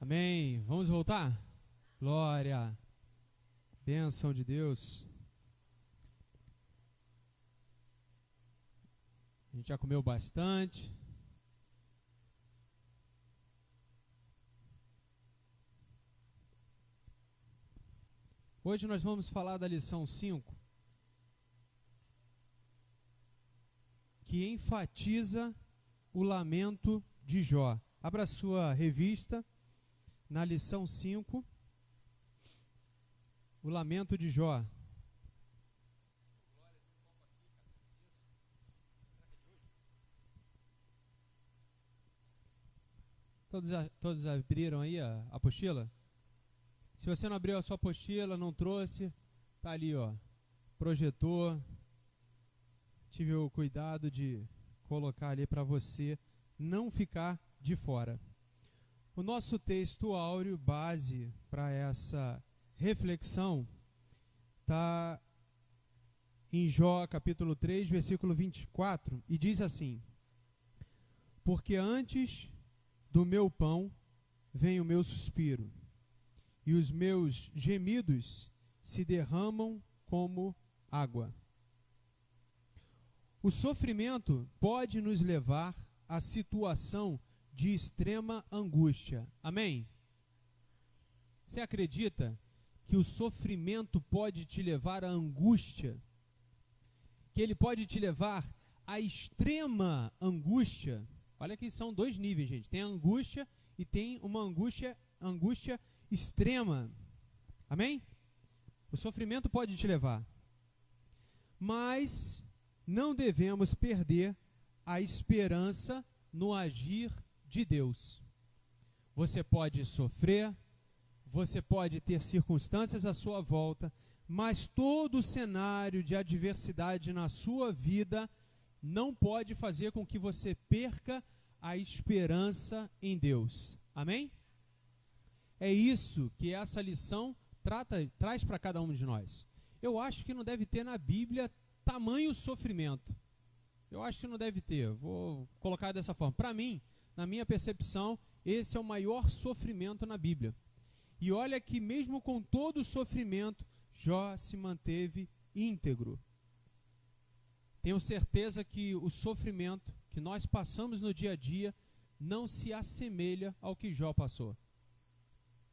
Amém. Vamos voltar? Glória. Bênção de Deus. A gente já comeu bastante. Hoje nós vamos falar da lição 5, que enfatiza o lamento de Jó. Abra a sua revista na lição 5, o lamento de Jó. Todos abriram aí a apostila? Se você não abriu a sua apostila, não trouxe, tá ali, ó, projetor. Tive o cuidado de colocar ali para você não ficar de fora. O nosso texto áureo, base para essa reflexão, está em Jó capítulo 3, versículo 24, e diz assim: porque antes do meu pão vem o meu suspiro, e os meus gemidos se derramam como água. O sofrimento pode nos levar à situação de extrema angústia. Amém? Você acredita que o sofrimento pode te levar à angústia? Que ele pode te levar à extrema angústia? Olha que são dois níveis, gente. Tem a angústia e tem uma angústia extrema. Amém? O sofrimento pode te levar. Mas não devemos perder a esperança no agir de Deus. Você pode sofrer, você pode ter circunstâncias à sua volta, mas todo o cenário de adversidade na sua vida não pode fazer com que você perca a esperança em Deus. Amém? É isso que essa lição traz para cada um de nós. Eu acho que não deve ter na Bíblia tamanho sofrimento. Eu acho que não deve ter. Vou colocar dessa forma. Para mim, na minha percepção, esse é o maior sofrimento na Bíblia. E olha que mesmo com todo o sofrimento, Jó se manteve íntegro. Tenho certeza que o sofrimento que nós passamos no dia a dia não se assemelha ao que Jó passou.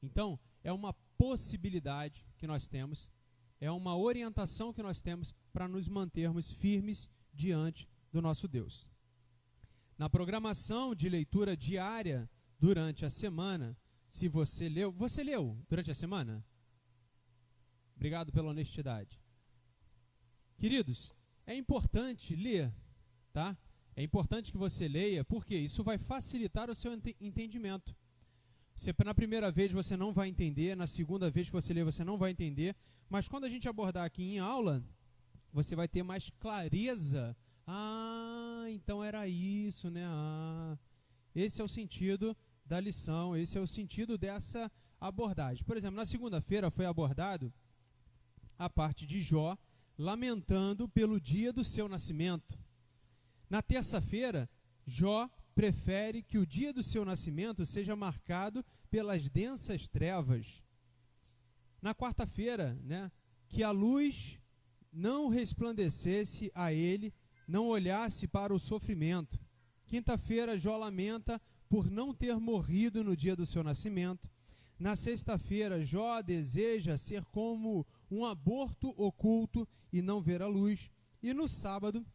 Então, é uma possibilidade que nós temos, é uma orientação que nós temos para nos mantermos firmes diante do nosso Deus. Na programação de leitura diária durante a semana, se você leu durante a semana? Obrigado pela honestidade. Queridos, é importante ler, tá? É importante que você leia, porque isso vai facilitar o seu entendimento. Na primeira vez você não vai entender, na segunda vez que você ler você não vai entender, mas quando a gente abordar aqui em aula, você vai ter mais clareza. Ah, então era isso, né? Ah, esse é o sentido da lição, esse é o sentido dessa abordagem. Por exemplo, na segunda-feira foi abordado a parte de Jó lamentando pelo dia do seu nascimento. Na terça-feira, Jó prefere que o dia do seu nascimento seja marcado pelas densas trevas. Na quarta-feira, né, que a luz não resplandecesse a ele, não olhasse para o sofrimento. Quinta-feira, Jó lamenta por não ter morrido no dia do seu nascimento. Na sexta-feira, Jó deseja ser como um aborto oculto e não ver a luz. E no sábado,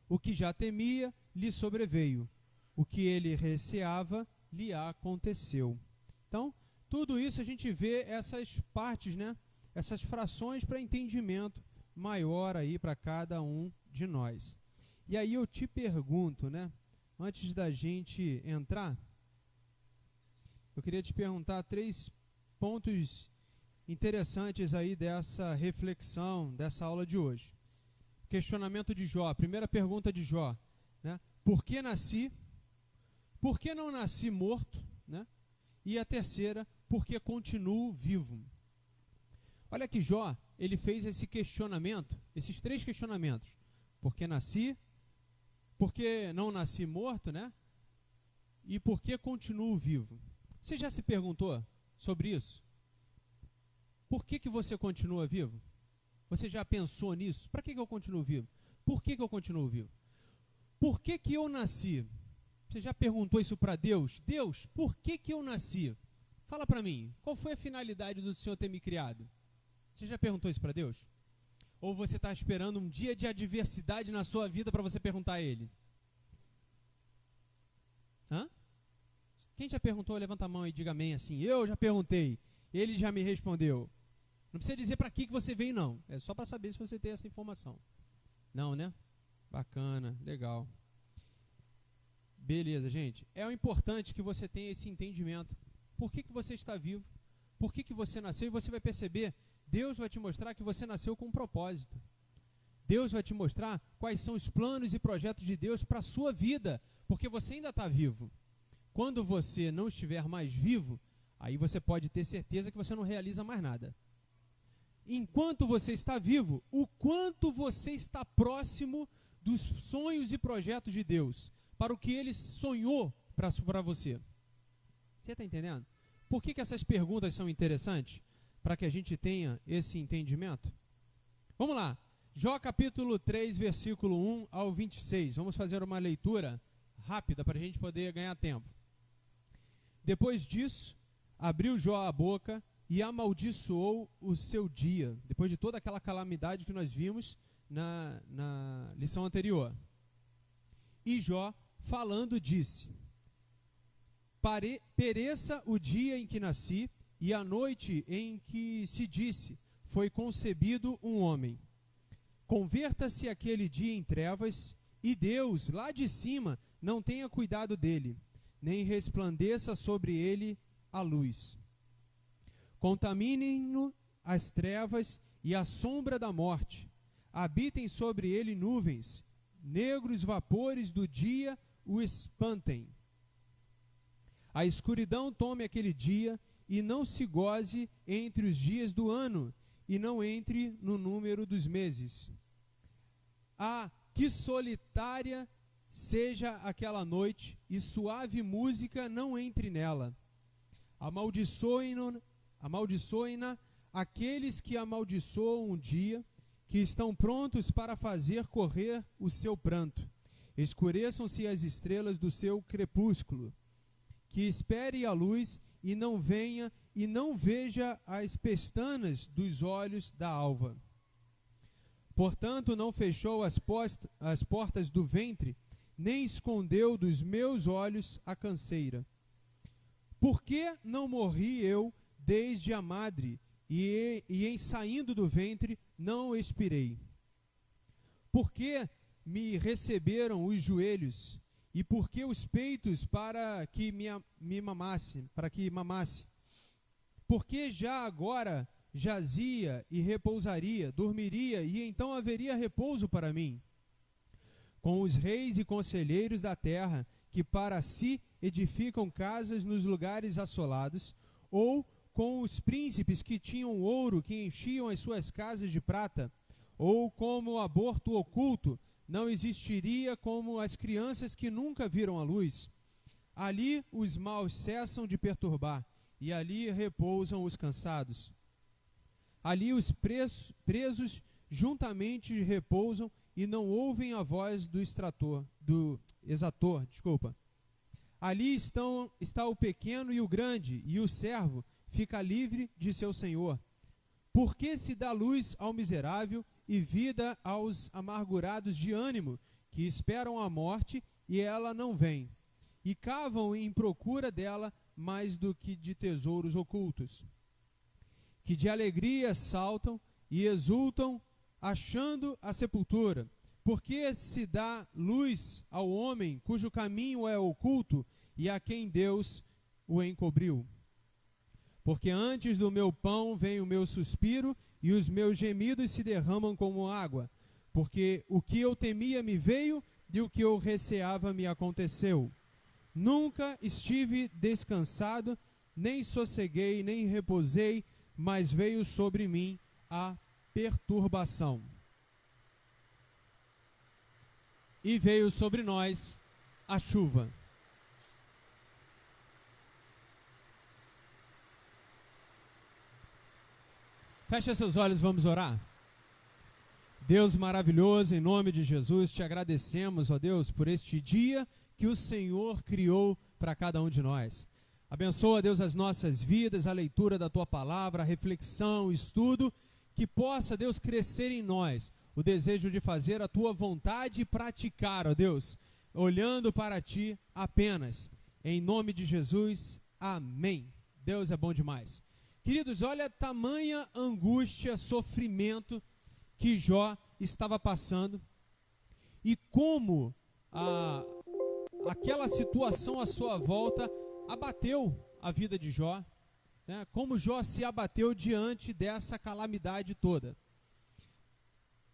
o que já temia lhe sobreveio. O que ele receava lhe aconteceu. Então, tudo isso a gente vê essas partes, né? Essas frações para entendimento maior aí para cada um de nós. E aí eu te pergunto, né? Antes da gente entrar, eu queria te perguntar 3 pontos interessantes aí dessa reflexão, dessa aula de hoje. Questionamento de Jó, a primeira pergunta de Jó, né? Por que nasci? Por que não nasci morto? Né? E a terceira, por que continuo vivo? Olha que Jó, ele fez esse questionamento, esses 3 questionamentos. Por que nasci? Por que não nasci morto, né? E por que continuo vivo? Você já se perguntou sobre isso? Por que que você continua vivo? Você já pensou nisso? Para que que eu continuo vivo? Por que que eu continuo vivo? Por que que eu nasci? Você já perguntou isso para Deus? Deus, por que que eu nasci? Fala para mim, qual foi a finalidade do Senhor ter me criado? Você já perguntou isso para Deus? Ou você está esperando um dia de adversidade na sua vida para você perguntar a Ele? Hã? Quem já perguntou, levanta a mão e diga amém assim. Eu já perguntei, Ele já me respondeu. Não precisa dizer para que você veio, não. É só para saber se você tem essa informação. Não, né? Bacana, legal. Beleza, gente. É importante que você tenha esse entendimento. Por que que você está vivo? Por que que você nasceu? E você vai perceber, Deus vai te mostrar que você nasceu com um propósito. Deus vai te mostrar quais são os planos e projetos de Deus para a sua vida, porque você ainda está vivo. Quando você não estiver mais vivo, aí você pode ter certeza que você não realiza mais nada. Enquanto você está vivo, o quanto você está próximo dos sonhos e projetos de Deus, para o que Ele sonhou para você. Você está entendendo? Por que que essas perguntas são interessantes? Para que a gente tenha esse entendimento? Vamos lá. Jó capítulo 3, versículo 1 ao 26. Vamos fazer uma leitura rápida para a gente poder ganhar tempo. Depois disso, abriu Jó a boca e amaldiçoou o seu dia, depois de toda aquela calamidade que nós vimos na lição anterior. E Jó, falando, disse: pereça o dia em que nasci, e a noite em que se disse, foi concebido um homem. Converta-se aquele dia em trevas, e Deus, lá de cima, não tenha cuidado dele, nem resplandeça sobre ele a luz. Contaminem-no as trevas e a sombra da morte. Habitem sobre ele nuvens, negros vapores do dia o espantem. A escuridão tome aquele dia, e não se goze entre os dias do ano, e não entre no número dos meses. Ah, que solitária seja aquela noite, e suave música não entre nela. Amaldiçoem-na aqueles que amaldiçoam um dia, que estão prontos para fazer correr o seu pranto. Escureçam-se as estrelas do seu crepúsculo, que espere a luz e não venha, e não veja as pestanas dos olhos da alva. Portanto, não fechou as portas do ventre, nem escondeu dos meus olhos a canseira. Por que não morri eu desde a madre, e em saindo do ventre não expirei? Por que me receberam os joelhos, e por que os peitos para que me mamasse, para que mamasse? Porque já agora jazia e repousaria, dormiria, e então haveria repouso para mim. Com os reis e conselheiros da terra, que para si edificam casas nos lugares assolados, ou com os príncipes que tinham ouro, que enchiam as suas casas de prata, ou como o aborto oculto, não existiria como as crianças que nunca viram a luz. Ali os maus cessam de perturbar, e ali repousam os cansados. Ali os presos juntamente repousam, e não ouvem a voz do exator. Ali está o pequeno e o grande, e o servo fica livre de seu senhor. Porque se dá luz ao miserável e vida aos amargurados de ânimo, que esperam a morte e ela não vem, e cavam em procura dela mais do que de tesouros ocultos, que de alegria saltam e exultam, achando a sepultura. Porque se dá luz ao homem cujo caminho é oculto e a quem Deus o encobriu. Porque antes do meu pão vem o meu suspiro, e os meus gemidos se derramam como água. Porque o que eu temia me veio, e o que eu receava me aconteceu. Nunca estive descansado, nem sosseguei, nem repousei, mas veio sobre mim a perturbação. E veio sobre nós a chuva. Feche seus olhos, vamos orar. Deus maravilhoso, em nome de Jesus, te agradecemos, ó Deus, por este dia que o Senhor criou para cada um de nós. Abençoa, Deus, as nossas vidas, a leitura da Tua palavra, a reflexão, o estudo, que possa, Deus, crescer em nós o desejo de fazer a Tua vontade e praticar, ó Deus, olhando para Ti apenas. Em nome de Jesus, amém. Deus é bom demais. Queridos, olha a tamanha angústia, sofrimento que Jó estava passando e como aquela situação à sua volta abateu a vida de Jó, né? Como Jó se abateu diante dessa calamidade toda.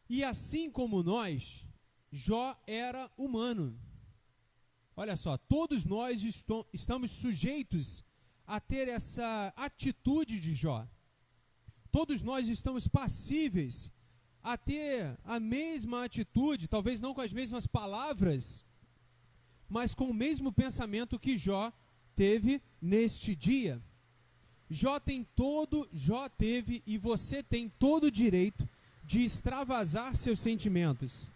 E assim como nós, Jó era humano. Olha só, todos nós estamos sujeitos a ter essa atitude de Jó. Todos nós estamos passíveis a ter a mesma atitude, talvez não com as mesmas palavras, mas com o mesmo pensamento que Jó teve neste dia. Jó teve e você tem todo o direito de extravasar seus sentimentos,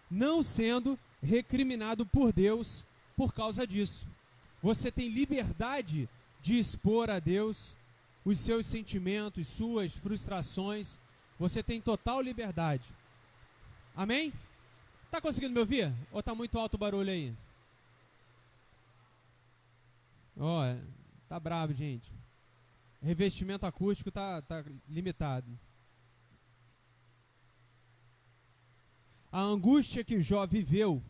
não sendo recriminado por Deus por causa disso. Você tem liberdade de expor a Deus os seus sentimentos, suas frustrações. Você tem total liberdade. Amém? Está conseguindo me ouvir? Ou está muito alto o barulho aí? Tá bravo, gente. Revestimento acústico tá limitado. A angústia que Jó viveu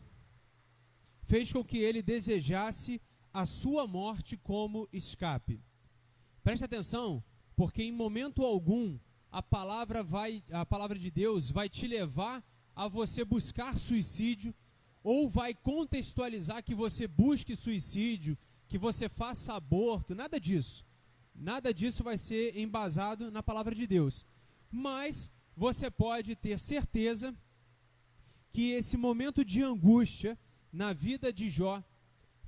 fez com que ele desejasse a sua morte como escape. Preste atenção, porque em momento algum a palavra de Deus vai te levar a você buscar suicídio, ou vai contextualizar que você busque suicídio, que você faça aborto, nada disso. Nada disso vai ser embasado na palavra de Deus. Mas você pode ter certeza que esse momento de angústia na vida de Jó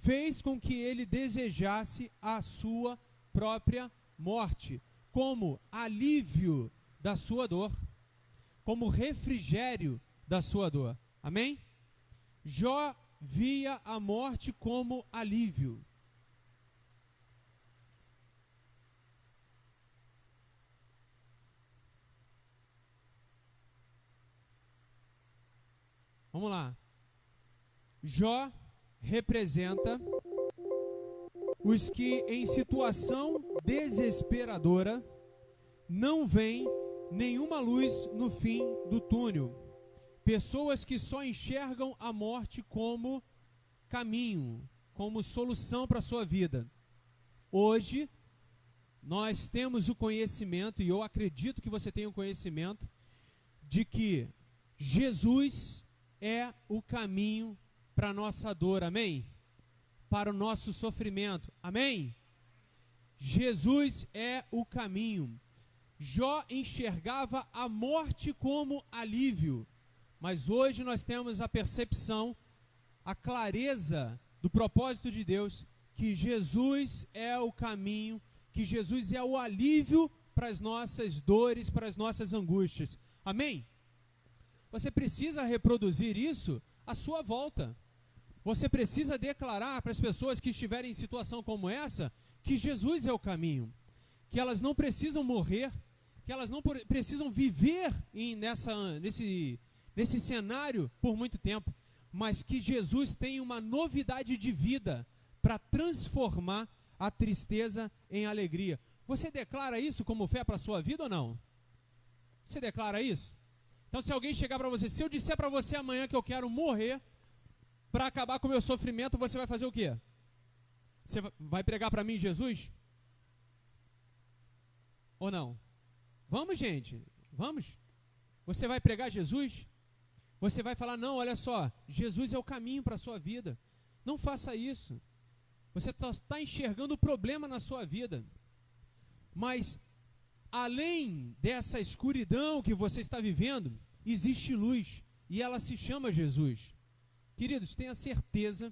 fez com que ele desejasse a sua própria morte, como alívio da sua dor, como refrigério da sua dor. Amém? Jó via a morte como alívio. Vamos lá. Jó representa os que em situação desesperadora não veem nenhuma luz no fim do túnel. Pessoas que só enxergam a morte como caminho, como solução para a sua vida. Hoje, nós temos o conhecimento, e eu acredito que você tem o conhecimento, de que Jesus é o caminho para a nossa dor, amém? Para o nosso sofrimento, amém? Jesus é o caminho. Jó enxergava a morte como alívio, mas hoje nós temos a percepção, a clareza do propósito de Deus, que Jesus é o caminho, que Jesus é o alívio para as nossas dores, para as nossas angústias, amém? Você precisa reproduzir isso à sua volta. Você precisa declarar para as pessoas que estiverem em situação como essa, que Jesus é o caminho, que elas não precisam morrer, que elas não precisam viver nesse cenário por muito tempo, mas que Jesus tem uma novidade de vida para transformar a tristeza em alegria. Você declara isso como fé para a sua vida ou não? Você declara isso? Então, se alguém chegar para você, se eu disser para você amanhã que eu quero morrer para acabar com o meu sofrimento, você vai fazer o quê? Você vai pregar para mim Jesus? Ou não? Vamos, gente, vamos. Você vai pregar Jesus? Você vai falar, não, olha só, Jesus é o caminho para a sua vida. Não faça isso. Você está enxergando o problema na sua vida. Mas, além dessa escuridão que você está vivendo, existe luz, e ela se chama Jesus. Queridos, tenha certeza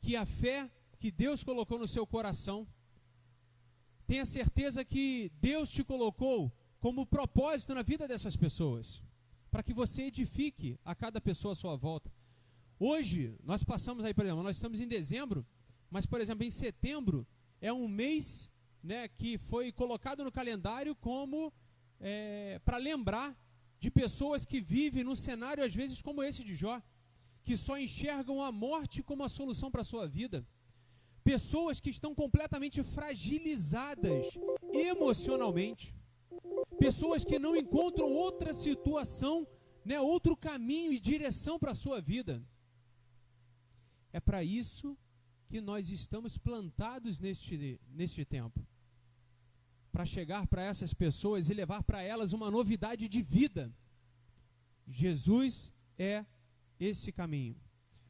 que a fé que Deus colocou no seu coração tenha certeza que Deus te colocou como propósito na vida dessas pessoas, para que você edifique a cada pessoa à sua volta. Hoje, nós passamos aí, por exemplo, nós estamos em dezembro, mas, por exemplo, em setembro é um mês, né, que foi colocado no calendário como para lembrar de pessoas que vivem num cenário, às vezes, como esse de Jó, que só enxergam a morte como a solução para a sua vida. Pessoas que estão completamente fragilizadas emocionalmente. Pessoas que não encontram outra situação, né, outro caminho e direção para a sua vida. É para isso que nós estamos plantados neste tempo. Para chegar para essas pessoas e levar para elas uma novidade de vida. Jesus é esse caminho.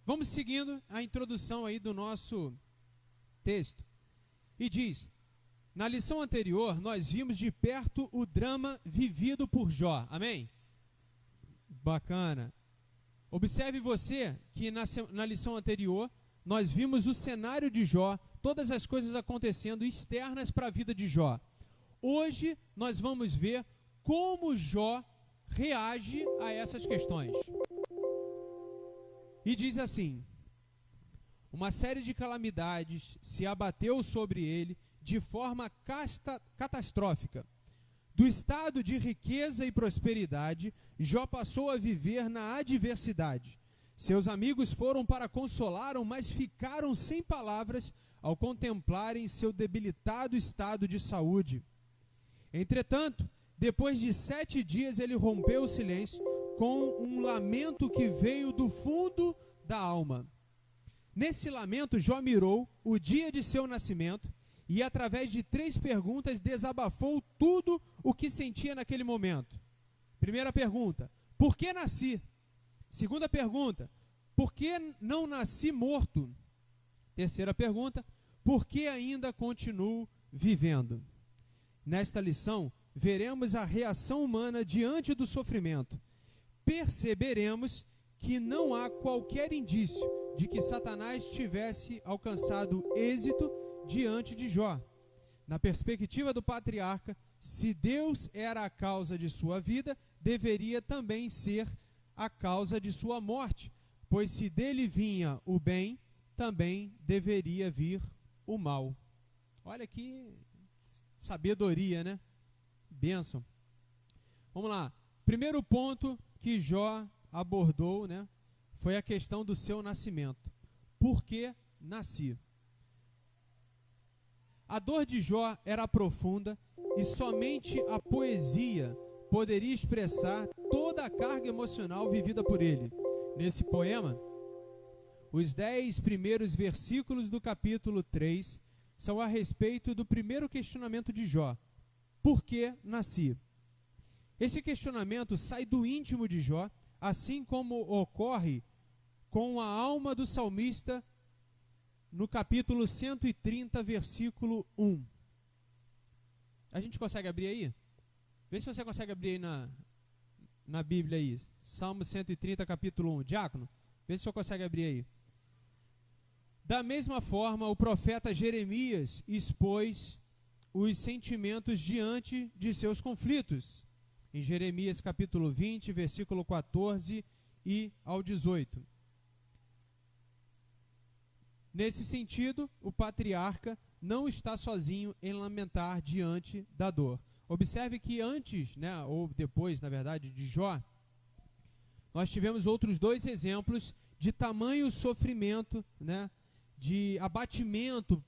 Vamos seguindo a introdução aí do nosso texto. E diz: na lição anterior, nós vimos de perto o drama vivido por Jó. Amém? Bacana. Observe você que na lição anterior, nós vimos o cenário de Jó, todas as coisas acontecendo externas para a vida de Jó. Hoje, nós vamos ver como Jó reage a essas questões. E diz assim: uma série de calamidades se abateu sobre ele de forma catastrófica. Do estado de riqueza e prosperidade, Jó passou a viver na adversidade. Seus amigos foram para consolá-lo, mas ficaram sem palavras ao contemplarem seu debilitado estado de saúde. Entretanto, depois de 7 dias, ele rompeu o silêncio com um lamento que veio do fundo da alma. Nesse lamento, Jó mirou o dia de seu nascimento e, através de 3 perguntas, desabafou tudo o que sentia naquele momento. Primeira pergunta: por que nasci? Segunda pergunta: por que não nasci morto? Terceira pergunta: por que ainda continuo vivendo? Nesta lição, veremos a reação humana diante do sofrimento. Perceberemos que não há qualquer indício de que Satanás tivesse alcançado êxito diante de Jó. Na perspectiva do patriarca, se Deus era a causa de sua vida, deveria também ser a causa de sua morte, pois se dele vinha o bem, também deveria vir o mal. Olha que sabedoria, né? Bênção. Vamos lá. Primeiro ponto que Jó abordou, né, foi a questão do seu nascimento. Por que nasci? A dor de Jó era profunda e somente a poesia poderia expressar toda a carga emocional vivida por ele. Nesse poema, os 10 primeiros versículos do capítulo 3 são a respeito do primeiro questionamento de Jó. Por que nasci? Esse questionamento sai do íntimo de Jó, assim como ocorre com a alma do salmista no capítulo 130, versículo 1. A gente consegue abrir aí? Vê se você consegue abrir aí na Bíblia aí. Salmo 130, capítulo 1. Diácono, vê se você consegue abrir aí. Da mesma forma, o profeta Jeremias expôs os sentimentos diante de seus conflitos. Em Jeremias capítulo 20, versículo 14 e ao 18. Nesse sentido, o patriarca não está sozinho em lamentar diante da dor. Observe que antes, né, ou depois, na verdade, de Jó, nós tivemos outros 2 exemplos de tamanho sofrimento, né, de abatimento,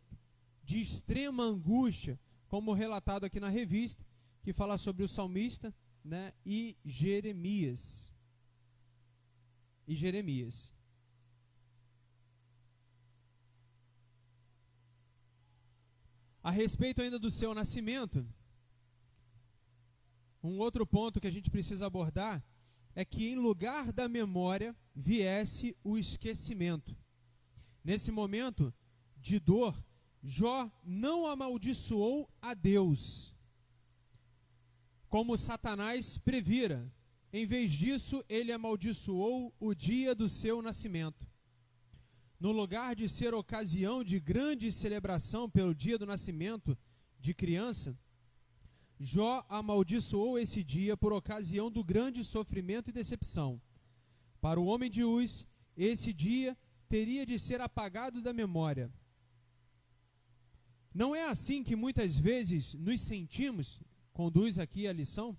de extrema angústia, como relatado aqui na revista, que fala sobre o salmista, né, e Jeremias. A respeito ainda do seu nascimento, um outro ponto que a gente precisa abordar é que em lugar da memória viesse o esquecimento. Nesse momento de dor, Jó não amaldiçoou a Deus, como Satanás previra. Em vez disso, ele amaldiçoou o dia do seu nascimento. No lugar de ser ocasião de grande celebração pelo dia do nascimento de criança, Jó amaldiçoou esse dia por ocasião do grande sofrimento e decepção. Para o homem de Uz, esse dia teria de ser apagado da memória. Não é assim que muitas vezes nos sentimos, conduz aqui a lição?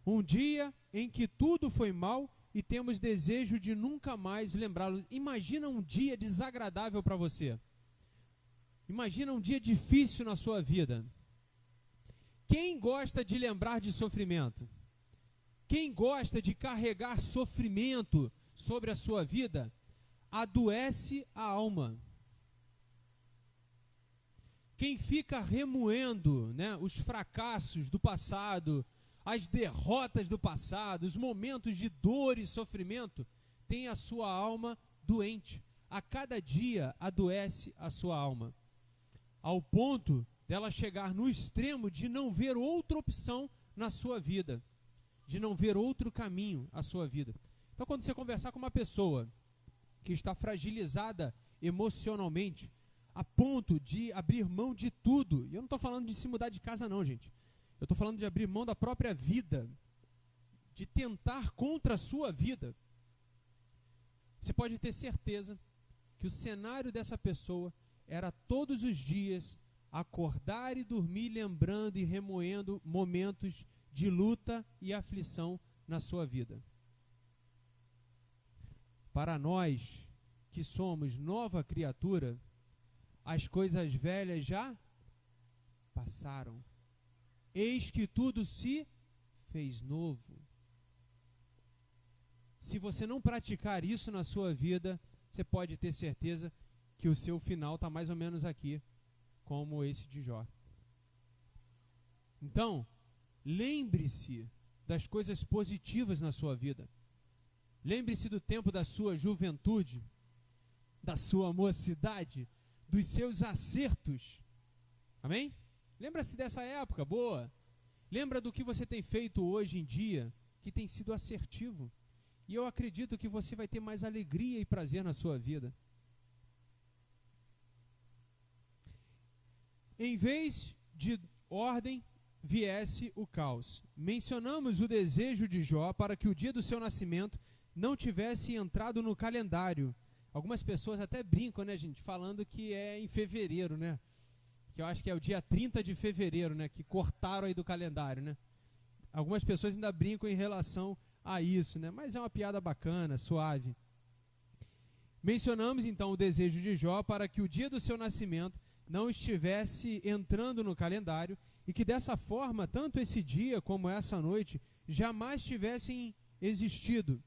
Um dia em que tudo foi mal e temos desejo de nunca mais lembrá-lo. Imagina um dia desagradável para você. Imagina um dia difícil na sua vida. Quem gosta de lembrar de sofrimento? Quem gosta de carregar sofrimento sobre a sua vida, adoece a alma. Quem fica remoendo, né, os fracassos do passado, as derrotas do passado, os momentos de dor e sofrimento, tem a sua alma doente. A cada dia adoece a sua alma, ao ponto dela chegar no extremo de não ver outra opção na sua vida, de não ver outro caminho à sua vida. Então, quando você conversar com uma pessoa que está fragilizada emocionalmente, a ponto de abrir mão de tudo, e eu não estou falando de se mudar de casa não, gente, eu estou falando de abrir mão da própria vida, de tentar contra a sua vida, você pode ter certeza que o cenário dessa pessoa era todos os dias acordar e dormir lembrando e remoendo momentos de luta e aflição na sua vida. Para nós que somos nova criatura, as coisas velhas já passaram. Eis que tudo se fez novo. Se você não praticar isso na sua vida, você pode ter certeza que o seu final está mais ou menos aqui, como esse de Jó. Então, lembre-se das coisas positivas na sua vida. Lembre-se do tempo da sua juventude, da sua mocidade, dos seus acertos. Amém? Lembra-se dessa época boa. Lembra do que você tem feito hoje em dia, que tem sido assertivo. E eu acredito que você vai ter mais alegria e prazer na sua vida. Em vez de ordem, viesse o caos. Mencionamos o desejo de Jó para que o dia do seu nascimento não tivesse entrado no calendário. Algumas pessoas até brincam, né, gente, falando que é em fevereiro, né? Que eu acho que é o dia 30 de fevereiro, né? Que cortaram aí do calendário, né? Algumas pessoas ainda brincam em relação a isso, né? Mas é uma piada bacana, suave. Mencionamos então o desejo de Jó para que o dia do seu nascimento não estivesse entrando no calendário e que dessa forma, tanto esse dia como essa noite, jamais tivessem existido.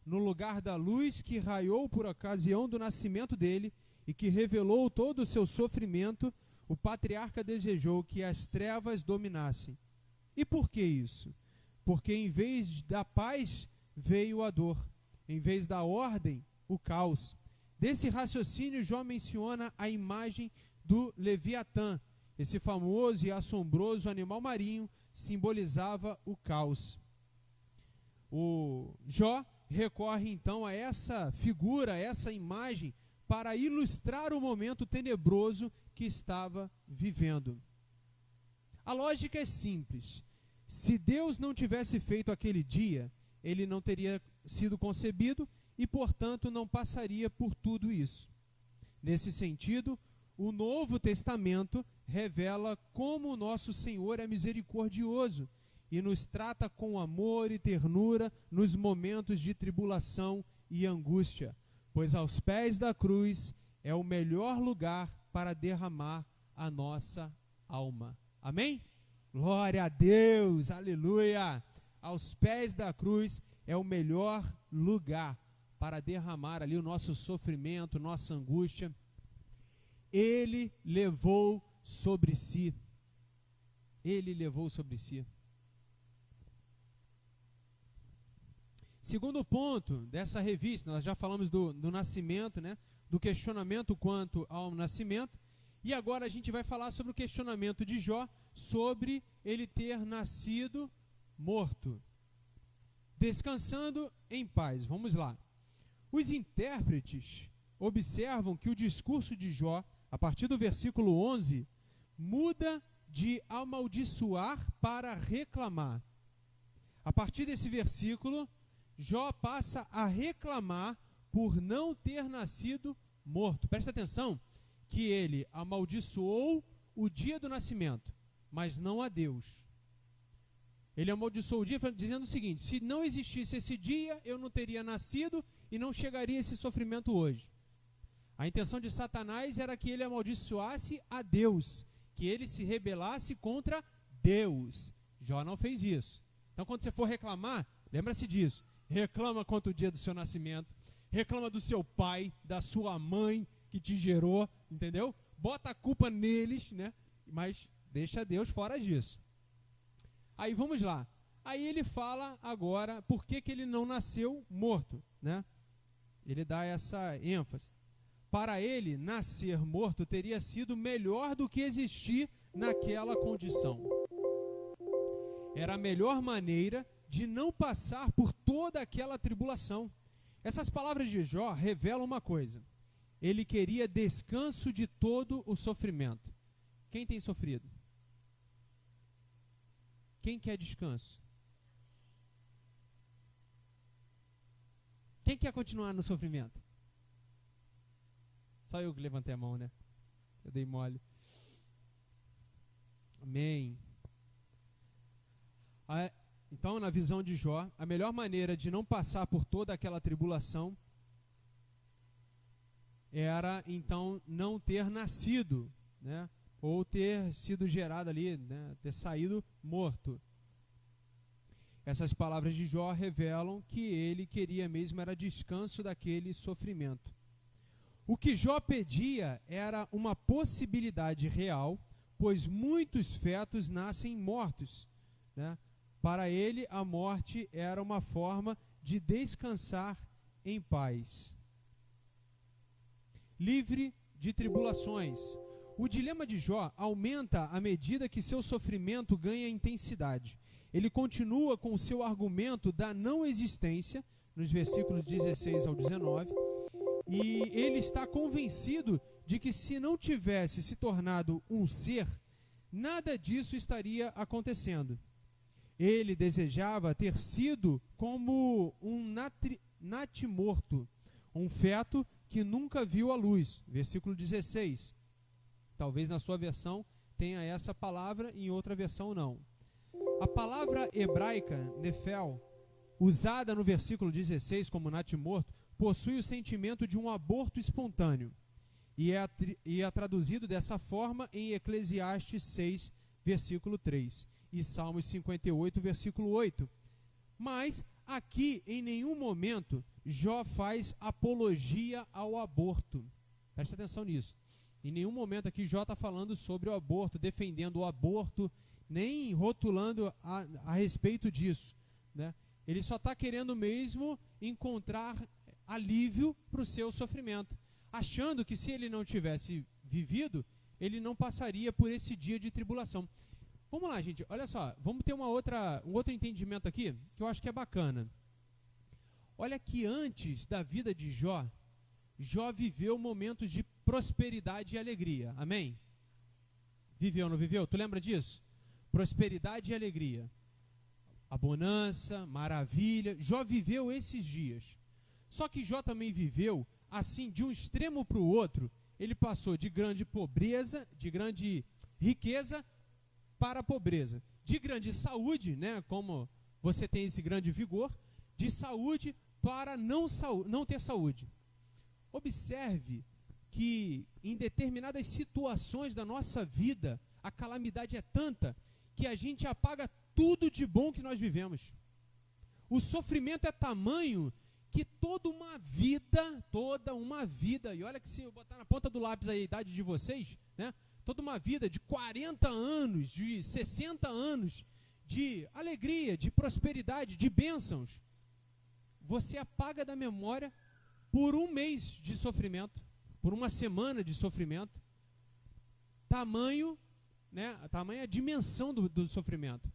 No lugar da luz que raiou por ocasião do nascimento dele e que revelou todo o seu sofrimento, o patriarca desejou que as trevas dominassem. E por que isso? Porque em vez da paz veio a dor, em vez da ordem, o caos. Desse raciocínio, Jó menciona a imagem do Leviatã. Esse famoso e assombroso animal marinho simbolizava o caos. O Jó recorre então a essa figura, a essa imagem, para ilustrar o momento tenebroso que estava vivendo. A lógica é simples. Se Deus não tivesse feito aquele dia, ele não teria sido concebido e, portanto, não passaria por tudo isso. Nesse sentido, o Novo Testamento revela como o nosso Senhor é misericordioso e nos trata com amor e ternura nos momentos de tribulação e angústia, pois aos pés da cruz é o melhor lugar para derramar a nossa alma. Amém? Glória a Deus, aleluia! Aos pés da cruz é o melhor lugar para derramar ali o nosso sofrimento, nossa angústia. Ele levou sobre si. Ele levou sobre si. Segundo ponto dessa revista, nós já falamos do nascimento, né? Do questionamento quanto ao nascimento. E agora a gente vai falar sobre o questionamento de Jó sobre ele ter nascido morto. Descansando em paz. Vamos lá. Os intérpretes observam que o discurso de Jó, a partir do versículo 11, muda de amaldiçoar para reclamar. A partir desse versículo, Jó passa a reclamar por não ter nascido morto. Presta atenção que ele amaldiçoou o dia do nascimento, mas não a Deus. Ele amaldiçoou o dia dizendo o seguinte: se não existisse esse dia, eu não teria nascido e não chegaria esse sofrimento hoje. A intenção de Satanás era que ele amaldiçoasse a Deus, que ele se rebelasse contra Deus. Jó não fez isso. Então, quando você for reclamar, lembra-se disso. Reclama contra o dia do seu nascimento, reclama do seu pai, da sua mãe que te gerou, entendeu? Bota a culpa neles, né? Mas deixa Deus fora disso. Aí vamos lá. Aí ele fala agora por que ele não nasceu morto, né? Ele dá essa ênfase. Para ele, nascer morto teria sido melhor do que existir naquela condição. Era a melhor maneira de não passar por toda aquela tribulação. Essas palavras de Jó revelam uma coisa. Ele queria descanso de todo o sofrimento. Quem tem sofrido? Quem quer descanso? Quem quer continuar no sofrimento? Só eu que levantei a mão, né? Eu dei mole. Amém. Então, na visão de Jó, a melhor maneira de não passar por toda aquela tribulação era, então, não ter nascido, né? Ou ter sido gerado ali, né? Ter saído morto. Essas palavras de Jó revelam que ele queria mesmo era descanso daquele sofrimento. O que Jó pedia era uma possibilidade real, pois muitos fetos nascem mortos, né? Para ele, a morte era uma forma de descansar em paz. Livre de tribulações. O dilema de Jó aumenta à medida que seu sofrimento ganha intensidade. Ele continua com o seu argumento da não existência, nos versículos 16 ao 19, e ele está convencido de que se não tivesse se tornado um ser, nada disso estaria acontecendo. Ele desejava ter sido como um natimorto, um feto que nunca viu a luz. Versículo 16. Talvez na sua versão tenha essa palavra, em outra versão não. A palavra hebraica, nefel, usada no versículo 16 como natimorto, possui o sentimento de um aborto espontâneo. E é traduzido dessa forma em Eclesiastes 6, versículo 3. E Salmos 58, versículo 8. Mas aqui, em nenhum momento, Jó faz apologia ao aborto. Presta atenção nisso. Em nenhum momento aqui Jó está falando sobre o aborto, defendendo o aborto, nem rotulando a respeito disso, né? Ele só está querendo mesmo encontrar alívio para o seu sofrimento, achando que se ele não tivesse vivido, ele não passaria por esse dia de tribulação. Vamos lá, gente, olha só, vamos ter um outro entendimento aqui, que eu acho que é bacana. Olha que antes da vida de Jó, Jó viveu momentos de prosperidade e alegria, amém? Viveu ou não viveu? Tu lembra disso? Prosperidade e alegria, a bonança, maravilha, Jó viveu esses dias. Só que Jó também viveu, assim, de um extremo para o outro, ele passou de grande pobreza, de grande riqueza, para a pobreza, de grande saúde, né, como você tem esse grande vigor, de saúde para não ter saúde. Observe que em determinadas situações da nossa vida, a calamidade é tanta que a gente apaga tudo de bom que nós vivemos. O sofrimento é tamanho que toda uma vida, e olha que se eu botar na ponta do lápis a idade de vocês, né, toda uma vida de 40 anos, de 60 anos, de alegria, de prosperidade, de bênçãos, você apaga da memória por um mês de sofrimento, por uma semana de sofrimento. Tamanha a dimensão do sofrimento.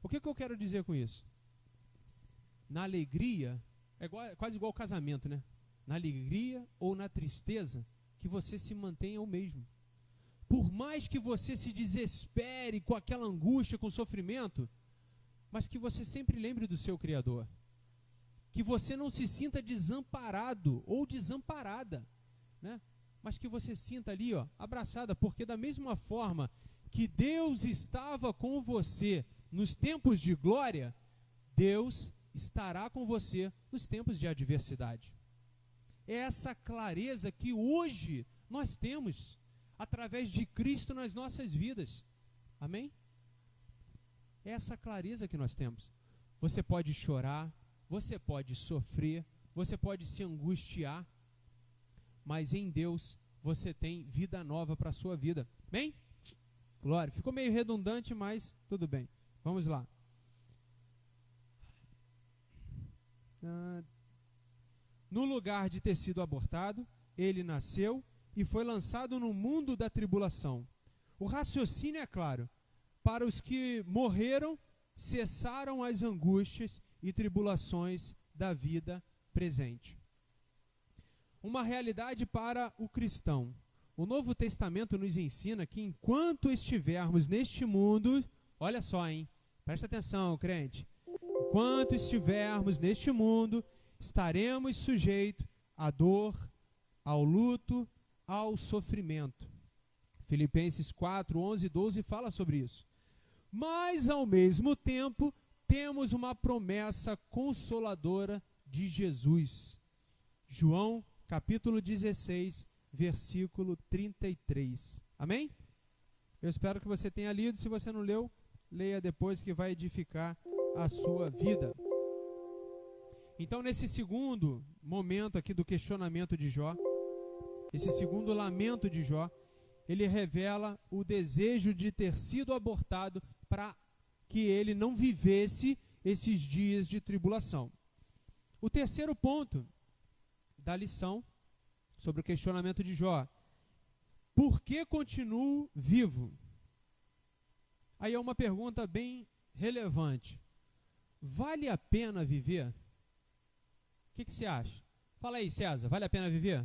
O que eu quero dizer com isso? Na alegria, quase igual ao casamento, né? Na alegria ou na tristeza, que você se mantenha o mesmo. por mais que você se desespere com aquela angústia, com sofrimento, mas que você sempre lembre do seu Criador. Que você não se sinta desamparado ou desamparada, né? Mas que você sinta ali, abraçada, porque da mesma forma que Deus estava com você nos tempos de glória, Deus estará com você nos tempos de adversidade. É essa clareza que hoje nós temos através de Cristo nas nossas vidas. Amém? É essa clareza que nós temos. Você pode chorar, você pode sofrer, você pode se angustiar, mas em Deus você tem vida nova para a sua vida. Bem? Glória. Ficou meio redundante, mas tudo bem. Vamos lá. No lugar de ter sido abortado, ele nasceu e foi lançado no mundo da tribulação. O raciocínio é claro. Para os que morreram, cessaram as angústias e tribulações da vida presente. Uma realidade para o cristão. O Novo Testamento nos ensina que enquanto estivermos neste mundo, olha só, presta atenção, crente. Enquanto estivermos neste mundo, estaremos sujeitos à dor, ao luto, ao sofrimento. Filipenses 4, 11 e 12 fala sobre isso. Mas, ao mesmo tempo, temos uma promessa consoladora de Jesus. João, capítulo 16, versículo 33. Amém? Eu espero que você tenha lido. Se você não leu, leia depois, que vai edificar a sua vida. Então, nesse segundo momento aqui do questionamento de Jó, esse segundo lamento de Jó, ele revela o desejo de ter sido abortado para que ele não vivesse esses dias de tribulação. O terceiro ponto da lição sobre o questionamento de Jó: por que continuo vivo? Aí é uma pergunta bem relevante. Vale a pena viver? O que você acha? Fala aí, César, vale a pena viver?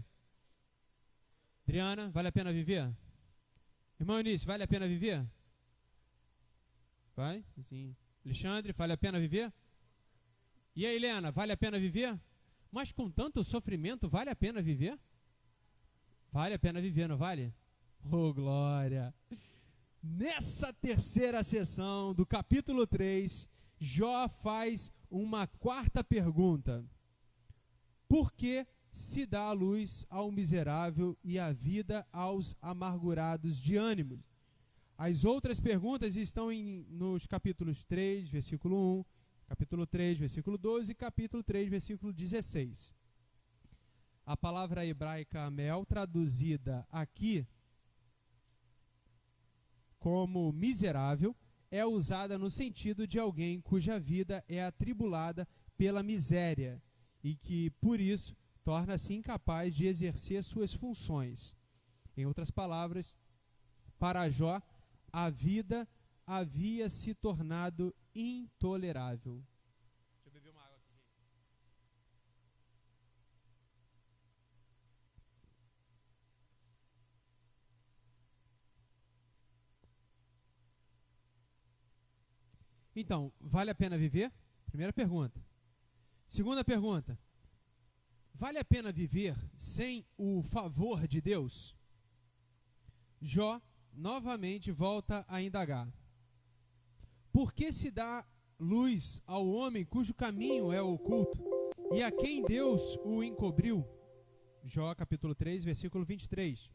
Adriana, vale a pena viver? Irmão Eunice, vale a pena viver? Vai? Sim. Alexandre, vale a pena viver? E aí, Helena, vale a pena viver? Mas com tanto sofrimento, vale a pena viver? Vale a pena viver, não vale? Oh, glória! Nessa terceira sessão do capítulo 3, Jó faz uma quarta pergunta. Por que se dá a luz ao miserável e a vida aos amargurados de ânimo? As outras perguntas estão nos capítulos 3, versículo 1, capítulo 3, versículo 12 e capítulo 3, versículo 16. A palavra hebraica amel, traduzida aqui como miserável, é usada no sentido de alguém cuja vida é atribulada pela miséria e que, por isso, torna-se incapaz de exercer suas funções. Em outras palavras, para Jó, a vida havia se tornado intolerável. Deixa eu beber uma água aqui, gente. Então, vale a pena viver? Primeira pergunta. Segunda pergunta. Vale a pena viver sem o favor de Deus? Jó novamente volta a indagar. Por que se dá luz ao homem cujo caminho é oculto e a quem Deus o encobriu? Jó capítulo 3, versículo 23.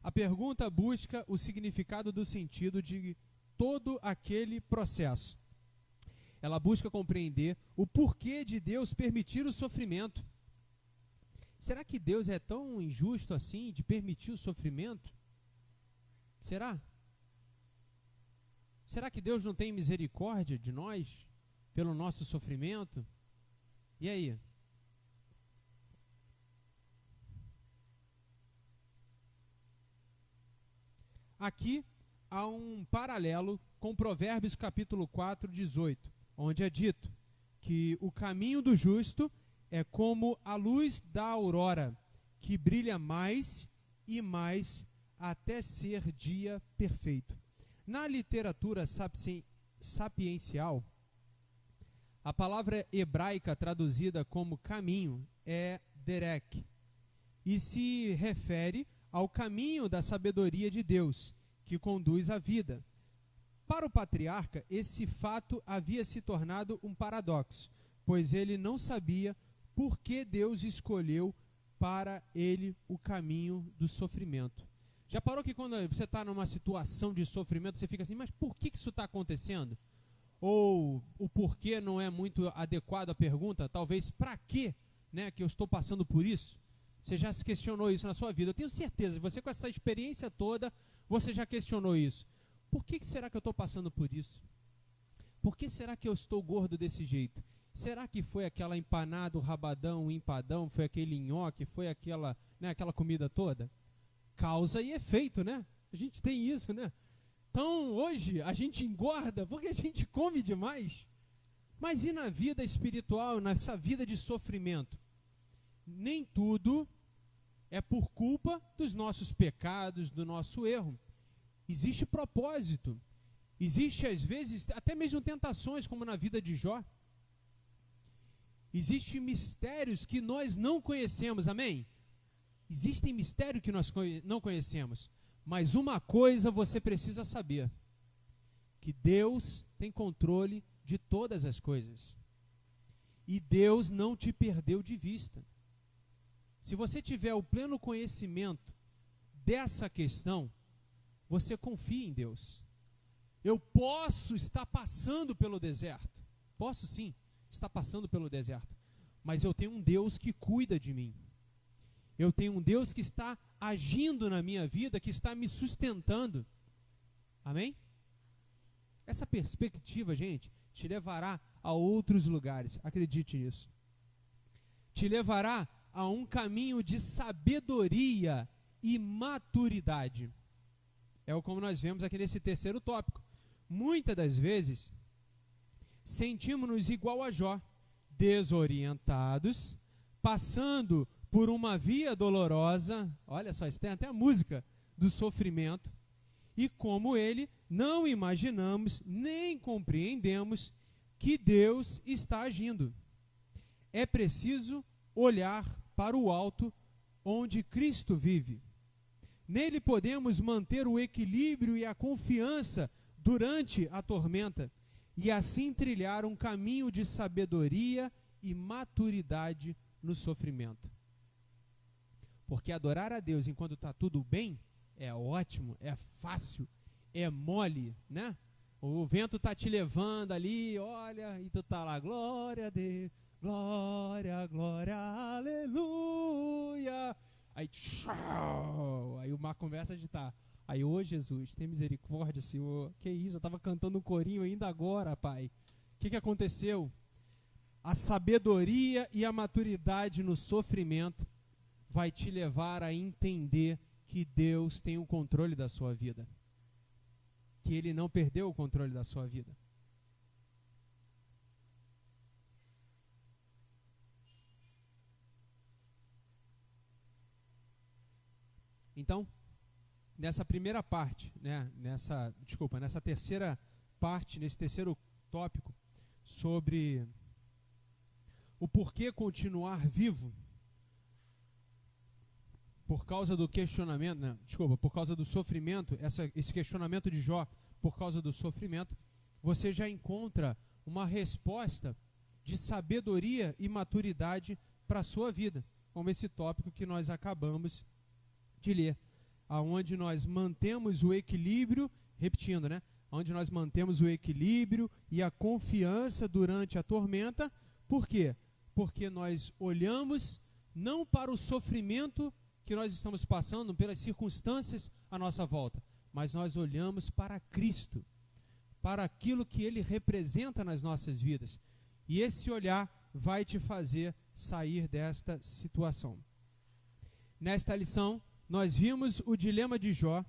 A pergunta busca o significado do sentido de todo aquele processo. Ela busca compreender o porquê de Deus permitir o sofrimento. Será que Deus é tão injusto assim de permitir o sofrimento? Será? Será que Deus não tem misericórdia de nós pelo nosso sofrimento? E aí? Aqui há um paralelo com Provérbios capítulo 4, 18, onde é dito que o caminho do justo é como a luz da aurora, que brilha mais e mais até ser dia perfeito. Na literatura sapiencial, a palavra hebraica traduzida como caminho é derek, e se refere ao caminho da sabedoria de Deus, que conduz à vida. Para o patriarca, esse fato havia se tornado um paradoxo, pois ele não sabia por que Deus escolheu para ele o caminho do sofrimento. Já parou que quando você está numa situação de sofrimento, você fica assim, mas por que isso está acontecendo? Ou o porquê não é muito adequado à pergunta, talvez para quê, né, que eu estou passando por isso? Você já se questionou isso na sua vida? Eu tenho certeza, você com essa experiência toda, você já questionou isso. Por que será que eu estou passando por isso? Por que será que eu estou gordo desse jeito? Será que foi aquela empanada, o rabadão, o empadão, foi aquele nhoque, foi aquela, né, aquela comida toda? Causa e efeito, né? A gente tem isso, né? Então, hoje, a gente engorda porque a gente come demais. Mas e na vida espiritual, nessa vida de sofrimento? Nem tudo é por culpa dos nossos pecados, do nosso erro. Existe propósito. Existe, às vezes, até mesmo tentações, como na vida de Jó. Existem mistérios que nós não conhecemos, amém? Existem mistérios que nós não conhecemos. Mas uma coisa você precisa saber: que Deus tem controle de todas as coisas. E Deus não te perdeu de vista. Se você tiver o pleno conhecimento dessa questão, você confia em Deus. Eu posso estar passando pelo deserto. Posso sim estar passando pelo deserto. Mas eu tenho um Deus que cuida de mim. Eu tenho um Deus que está agindo na minha vida, que está me sustentando. Amém? Essa perspectiva, gente, te levará a outros lugares. Acredite nisso. Te levará a um caminho de sabedoria e maturidade. É como nós vemos aqui nesse terceiro tópico. Muitas das vezes, sentimos-nos igual a Jó, desorientados, passando por uma via dolorosa, olha só, isso tem até a música, do sofrimento, e como ele, não imaginamos nem compreendemos que Deus está agindo. É preciso olhar para o alto, onde Cristo vive. Nele podemos manter o equilíbrio e a confiança durante a tormenta, e assim trilhar um caminho de sabedoria e maturidade no sofrimento. Porque adorar a Deus enquanto está tudo bem é ótimo, é fácil, é mole, né? O vento está te levando ali, olha, e tu está lá, glória a Deus, glória, glória, aleluia. Aí, tchau, aí o mar começa a agitar. Aí, ô Jesus, tem misericórdia, Senhor. Que isso, eu estava cantando um corinho ainda agora, Pai. O que aconteceu? A sabedoria e a maturidade no sofrimento vai te levar a entender que Deus tem o controle da sua vida. Que Ele não perdeu o controle da sua vida. Então, nessa primeira parte, né, nessa terceira parte, nesse terceiro tópico, sobre o porquê continuar vivo, por causa do questionamento, né, por causa do sofrimento, esse questionamento de Jó, por causa do sofrimento, você já encontra uma resposta de sabedoria e maturidade para a sua vida, como esse tópico que nós acabamos de ler, aonde nós mantemos o equilíbrio, repetindo, né? Onde nós mantemos o equilíbrio e a confiança durante a tormenta. Por quê? Porque nós olhamos não para o sofrimento que nós estamos passando, pelas circunstâncias à nossa volta, mas nós olhamos para Cristo, para aquilo que Ele representa nas nossas vidas. E esse olhar vai te fazer sair desta situação. Nesta lição, nós vimos o dilema de Jó,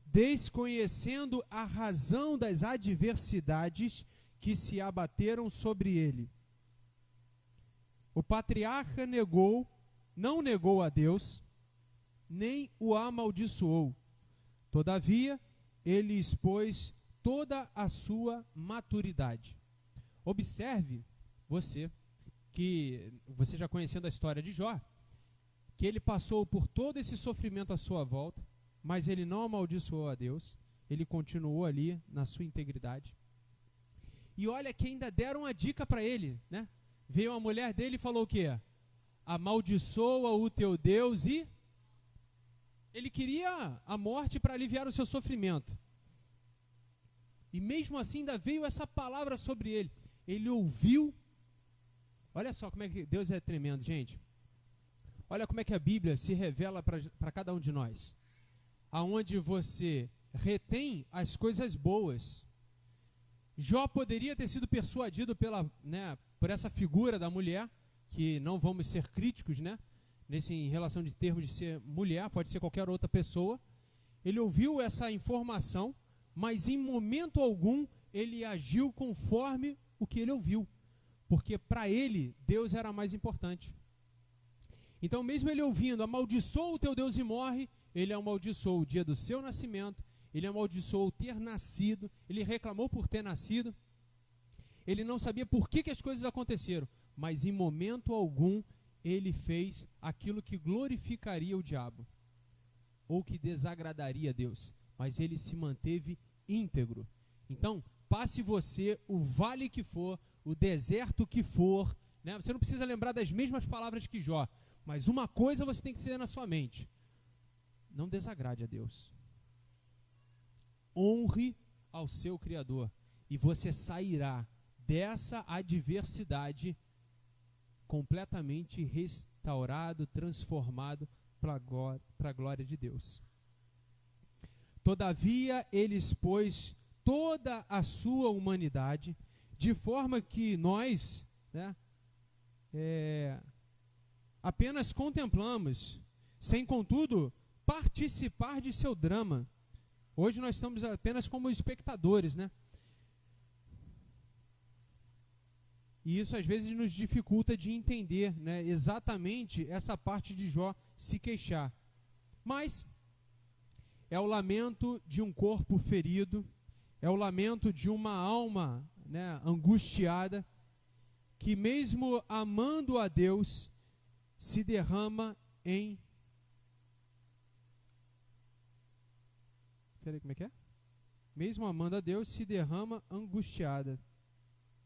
desconhecendo a razão das adversidades que se abateram sobre ele. O patriarca não negou a Deus, nem o amaldiçoou, Todavia, ele expôs toda a sua maturidade. Observe, que você já conhecendo a história de Jó, que ele passou por todo esse sofrimento à sua volta, mas ele não amaldiçoou a Deus, ele continuou ali na sua integridade. E olha que ainda deram uma dica para ele, né? Veio a mulher dele e falou o quê? Amaldiçoa o teu Deus e... Ele queria a morte para aliviar o seu sofrimento. E mesmo assim ainda veio essa palavra sobre ele. Ele ouviu. Olha só como é que Deus é tremendo, gente. Olha como é que a Bíblia se revela para cada um de nós. Aonde você retém as coisas boas. Jó poderia ter sido persuadido por essa figura da mulher, que não vamos ser críticos, né? Em relação de termos de ser mulher, pode ser qualquer outra pessoa. Ele ouviu essa informação, mas em momento algum ele agiu conforme o que ele ouviu, porque para ele Deus era mais importante. Então, mesmo ele ouvindo, amaldiçoa o teu Deus e morre, ele amaldiçoou o dia do seu nascimento, ele amaldiçoou ter nascido, ele reclamou por ter nascido, ele não sabia por que as coisas aconteceram, mas em momento algum ele fez aquilo que glorificaria o diabo, ou que desagradaria a Deus, mas ele se manteve íntegro. Então, passe você o vale que for, o deserto que for, né? Você não precisa lembrar das mesmas palavras que Jó, mas uma coisa você tem que ter na sua mente: não desagrade a Deus. Honre ao seu Criador, e você sairá dessa adversidade completamente restaurado, transformado para a glória de Deus. Todavia, ele expôs toda a sua humanidade, de forma que nós, apenas contemplamos, sem contudo participar de seu drama. Hoje nós estamos apenas como espectadores, né? E isso às vezes nos dificulta de entender, né, exatamente essa parte de Jó se queixar. Mas é o lamento de um corpo ferido, é o lamento de uma alma, né, angustiada, que mesmo amando a Deus, se derrama em... Peraí, como é que é? Mesmo amando a Deus, se derrama angustiada.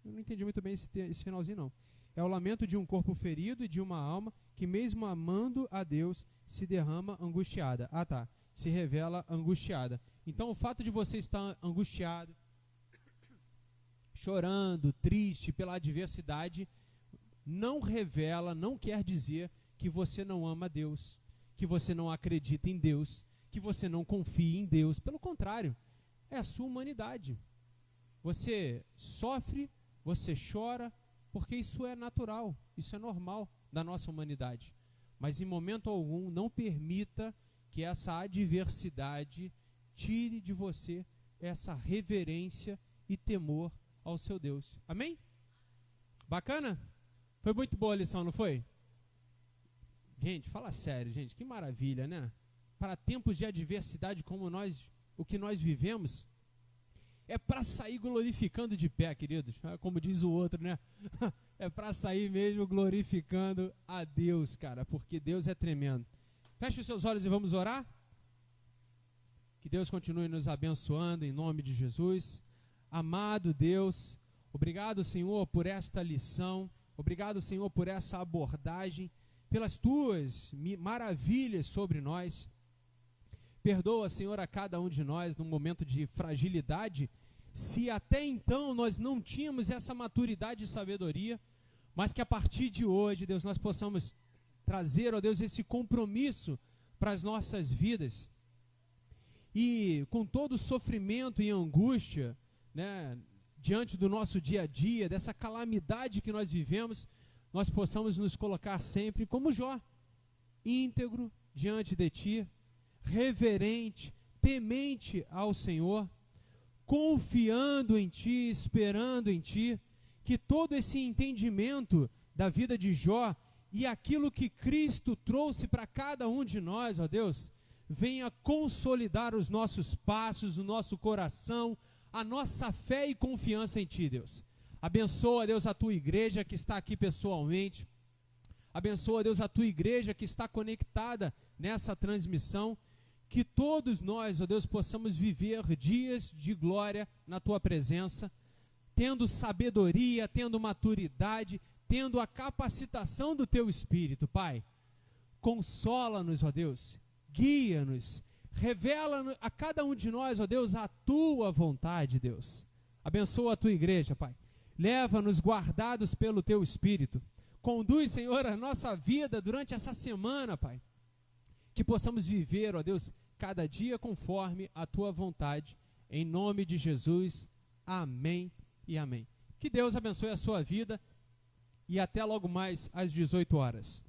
Eu não entendi muito bem esse finalzinho, não. É o lamento de um corpo ferido e de uma alma que, mesmo amando a Deus, se derrama angustiada. Ah, tá. Se revela angustiada. Então, o fato de você estar angustiado, chorando, triste pela adversidade, não revela, não quer dizer que você não ama a Deus, que você não acredita em Deus, que você não confia em Deus. Pelo contrário, é a sua humanidade. Você sofre, você chora, porque isso é natural, isso é normal da nossa humanidade. Mas em momento algum, não permita que essa adversidade tire de você essa reverência e temor ao seu Deus. Amém? Bacana? Foi muito boa a lição, não foi? Gente, fala sério, gente, que maravilha, né? Para tempos de adversidade como o que nós vivemos, é para sair glorificando de pé, queridos. Como diz o outro, né? É para sair mesmo glorificando a Deus, cara, porque Deus é tremendo. Feche os seus olhos e vamos orar. Que Deus continue nos abençoando em nome de Jesus. Amado Deus, obrigado, Senhor, por esta lição. Obrigado, Senhor, por essa abordagem, pelas tuas maravilhas sobre nós. Perdoa, Senhor, a cada um de nós num momento de fragilidade, se até então nós não tínhamos essa maturidade e sabedoria, mas que a partir de hoje, Deus, nós possamos trazer, ó Deus, esse compromisso para as nossas vidas. E com todo o sofrimento e angústia, né, diante do nosso dia a dia, dessa calamidade que nós vivemos, nós possamos nos colocar sempre como Jó, íntegro diante de Ti, reverente, temente ao Senhor, confiando em Ti, esperando em Ti, que todo esse entendimento da vida de Jó e aquilo que Cristo trouxe para cada um de nós, ó Deus, venha consolidar os nossos passos, o nosso coração, a nossa fé e confiança em Ti, Deus. Abençoa, Deus, a Tua igreja que está aqui pessoalmente. Abençoa, Deus, a Tua igreja que está conectada nessa transmissão. Que todos nós, ó Deus, possamos viver dias de glória na Tua presença, tendo sabedoria, tendo maturidade, tendo a capacitação do Teu Espírito, Pai. Consola-nos, ó Deus, guia-nos, revela a cada um de nós, ó Deus, a Tua vontade, Deus. Abençoa a Tua igreja, Pai. Leva-nos guardados pelo Teu Espírito. Conduz, Senhor, a nossa vida durante essa semana, Pai. Que possamos viver, ó Deus, cada dia conforme a Tua vontade. Em nome de Jesus, amém e amém. Que Deus abençoe a sua vida e até logo mais às 18 horas.